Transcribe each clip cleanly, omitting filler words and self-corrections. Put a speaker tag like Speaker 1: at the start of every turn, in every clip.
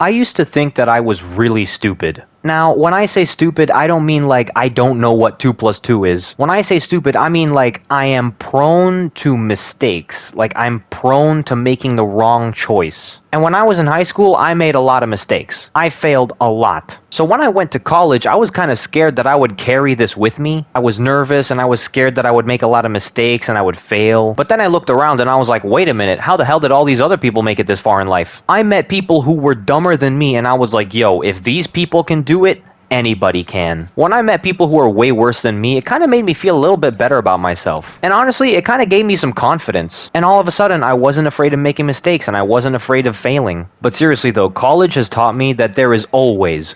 Speaker 1: I used to think that I was really stupid. Now, when I say stupid, I don't mean like I don't know what 2 plus 2 is. When I say stupid, I mean like I am prone to mistakes. Like I'm prone to making the wrong choice. And when I was in high school, I made a lot of mistakes. I failed a lot. So when I went to college, I was kind of scared that I would carry this with me. I was nervous and I was scared that I would make a lot of mistakes and I would fail. But then I looked around and I was like, wait a minute, how the hell did all these other people make it this far in life? I met people who were dumber than me and I was like, yo, if these people can do it, anybody can. When I met people who are way worse than me, it kind of made me feel a little bit better about myself. And honestly, it kind of gave me some confidence. And all of a sudden, I wasn't afraid of making mistakes and I wasn't afraid of failing. But seriously though, college has taught me that there is always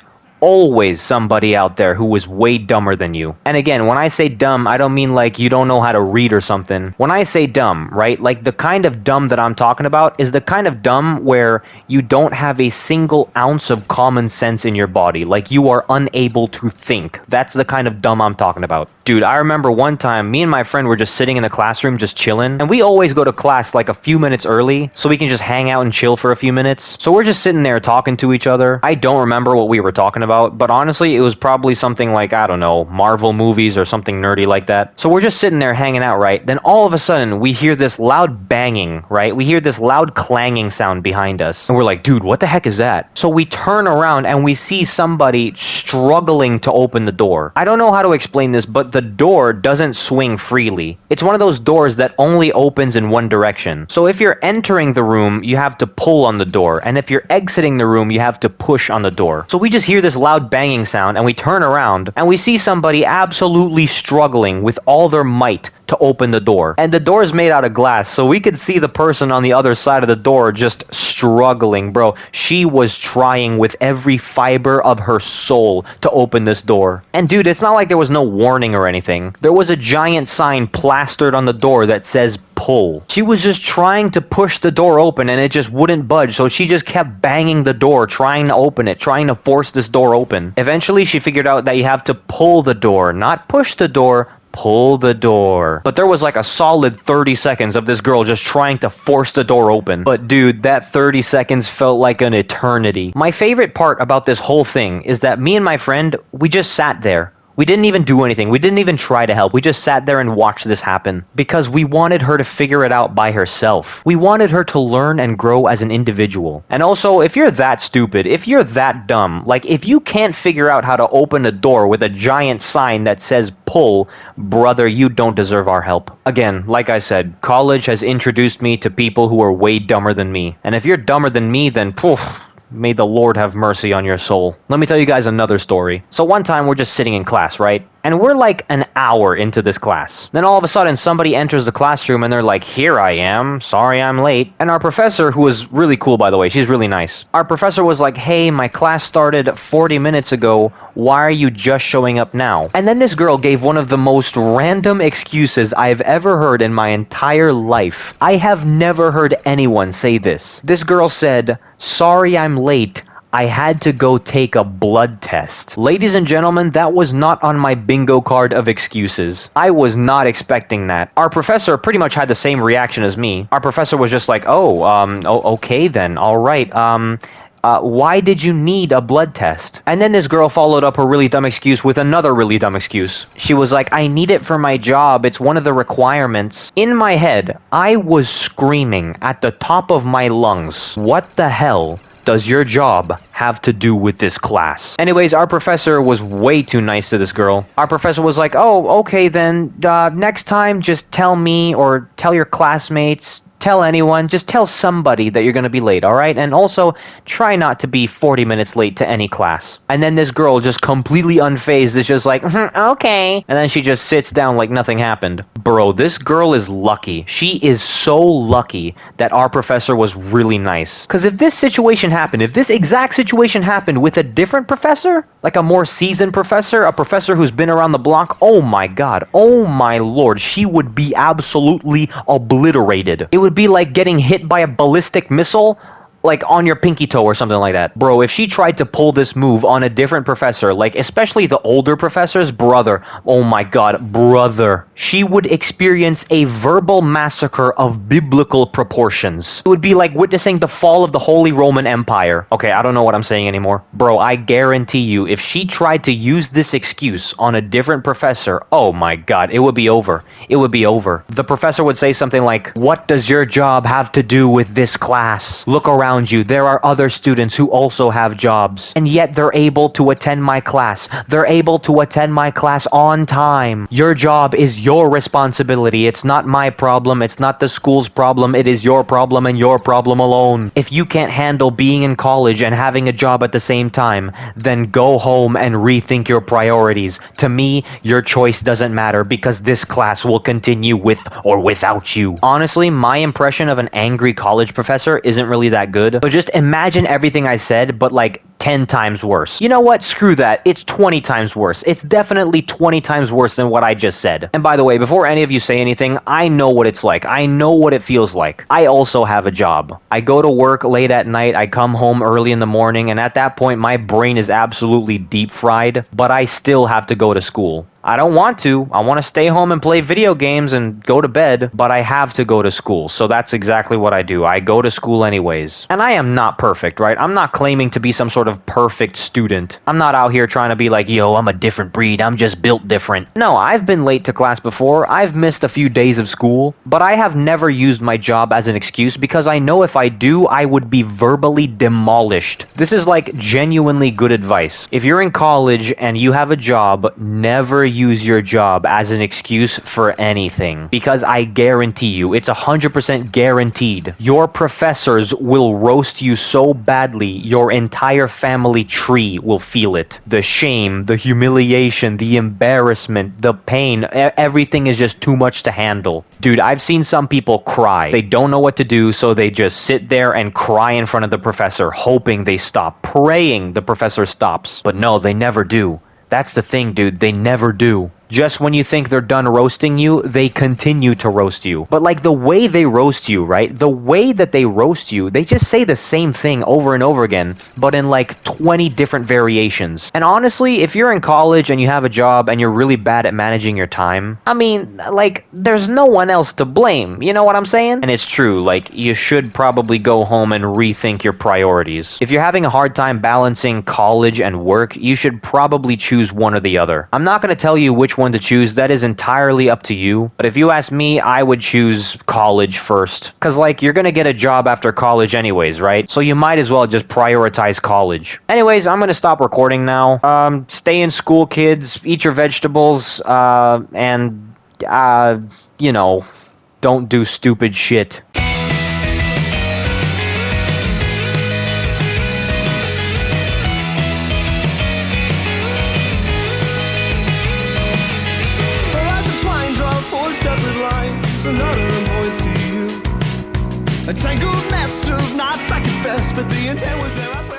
Speaker 1: somebody out there who is way dumber than you. And again, when I say dumb, I don't mean like you don't know how to read or something. When I say dumb, right, like the kind of dumb that I'm talking about is the kind of dumb where you don't have a single ounce of common sense in your body. Like you are unable to think. That's the kind of dumb I'm talking about. Dude, I remember one time, me and my friend were just sitting in the classroom just chilling. And we always go to class like a few minutes early so we can just hang out and chill for a few minutes. So we're just sitting there talking to each other. I don't remember what we were talking about, but honestly, it was probably something like, I don't know, Marvel movies or something nerdy like that. So we're just sitting there hanging out, right? Then all of a sudden, we hear this loud banging, right? We hear this loud clanging sound behind us. And we're like, dude, what the heck is that? So we turn around and we see somebody struggling to open the door. I don't know how to explain this, but the door doesn't swing freely. It's one of those doors that only opens in one direction. So if you're entering the room, you have to pull on the door. And if you're exiting the room, you have to push on the door. So we just hear this loud banging sound and we turn around and we see somebody absolutely struggling with all their might to open the door. And the door is made out of glass, so we could see the person on the other side of the door just struggling, bro. She was trying with every fiber of her soul to open this door. And dude, it's not like there was no warning or anything. There was a giant sign plastered on the door that says pull. She was just trying to push the door open and it just wouldn't budge, so she just kept banging the door, trying to open it, trying to force this door open. Eventually, she figured out that you have to pull the door, not push the door, pull the door. But there was like a solid 30 seconds of this girl just trying to force the door open. But dude, that 30 seconds felt like an eternity. My favorite part about this whole thing is that me and my friend, we just sat there. We didn't even do anything. We didn't even try to help. We just sat there and watched this happen because we wanted her to figure it out by herself. We wanted her to learn and grow as an individual. And also, if you're that stupid, if you're that dumb, like if you can't figure out how to open a door with a giant sign that says pull, brother, you don't deserve our help. Again, like I said, college has introduced me to people who are way dumber than me. And if you're dumber than me, then poof, may the Lord have mercy on your soul. Let me tell you guys another story. So one time we're just sitting in class, right? And we're like an hour into this class. Then all of a sudden somebody enters the classroom and they're like, here I am, sorry I'm late. And our professor, who was really cool by the way, she's really nice. Our professor was like, hey, my class started 40 minutes ago. Why are you just showing up now? And then this girl gave one of the most random excuses I've ever heard in my entire life. I have never heard anyone say this. This girl said, sorry I'm late. I had to go take a blood test. Ladies and gentlemen, that was not on my bingo card of excuses. I was not expecting that. Our professor pretty much had the same reaction as me. Our professor was just like, okay then, all right, why did you need a blood test? And then this girl followed up her really dumb excuse with another really dumb excuse. She was like, I need it for my job. It's one of the requirements. In my head, I was screaming at the top of my lungs, what the hell does your job have to do with this class? Anyways, our professor was way too nice to this girl. Our professor was like, oh, okay then, next time just tell me or tell your classmates, tell anyone, just tell somebody that you're going to be late, alright? And also, try not to be 40 minutes late to any class. And then this girl, just completely unfazed, is just like, okay. And then she just sits down like nothing happened. Bro, this girl is lucky. She is so lucky that our professor was really nice. Because if this situation happened, if this exact situation happened with a different professor, like a more seasoned professor, a professor who's been around the block, oh my god, oh my lord, she would be absolutely obliterated. It would be like getting hit by a ballistic missile Like on your pinky toe or something like that. Bro, if she tried to pull this move on a different professor, like especially the older professors, brother, oh my god, brother, she would experience a verbal massacre of biblical proportions. It would be like witnessing the fall of the Holy Roman Empire. Okay, I don't know what I'm saying anymore. Bro, I guarantee you, if she tried to use this excuse on a different professor, oh my god, it would be over. It would be over. The professor would say something like, "What does your job have to do with this class? Look around you. There are other students who also have jobs, and yet they're able to attend my class. They're able to attend my class on time. Your job is your responsibility. It's not my problem. It's not the school's problem. It is your problem and your problem alone. If you can't handle being in college and having a job at the same time, then go home and rethink your priorities. To me, your choice doesn't matter because this class will continue with or without you." Honestly, my impression of an angry college professor isn't really that good. So just imagine everything I said, but like 10 times worse. You know what? Screw that. It's 20 times worse. It's definitely 20 times worse than what I just said. And by the way, before any of you say anything, I know what it's like. I know what it feels like. I also have a job. I go to work late at night, I come home early in the morning, and at that point my brain is absolutely deep fried, but I still have to go to school. I don't want to. I want to stay home and play video games and go to bed, but I have to go to school. So that's exactly what I do. I go to school anyways. And I am not perfect, right? I'm not claiming to be some sort of perfect student. I'm not out here trying to be like, yo, I'm a different breed. I'm just built different. No, I've been late to class before. I've missed a few days of school, but I have never used my job as an excuse because I know if I do, I would be verbally demolished. This is like genuinely good advice. If you're in college and you have a job, never use your job as an excuse for anything, because I guarantee you, it's 100% guaranteed, your professors will roast you so badly your entire family tree will feel it. The shame, the humiliation, the embarrassment, the pain, everything is just too much to handle. Dude, I've seen some people cry. They don't know what to do, so they just sit there and cry in front of the professor, hoping they stop, praying the professor stops. But no, they never do. That's the thing, dude. They never do. Just when you think they're done roasting you, they continue to roast you. But like the way they roast you, right? The way that they roast you, they just say the same thing over and over again, but in like 20 different variations. And honestly, if you're in college and you have a job and you're really bad at managing your time, I mean, like, there's no one else to blame. You know what I'm saying? And it's true, like, you should probably go home and rethink your priorities. If you're having a hard time balancing college and work, you should probably choose one or the other. I'm not going to tell you which one to choose. That is entirely up to you. But if you ask me, I would choose college first. Because, like, you're going to get a job after college anyways, right? So you might as well just prioritize college. Anyways, I'm going to stop recording now. Stay in school, kids. Eat your vegetables. And, you know, don't do stupid shit.
Speaker 2: Another point to you. A tangled mess of knots I confess, but the intent was there, I swear.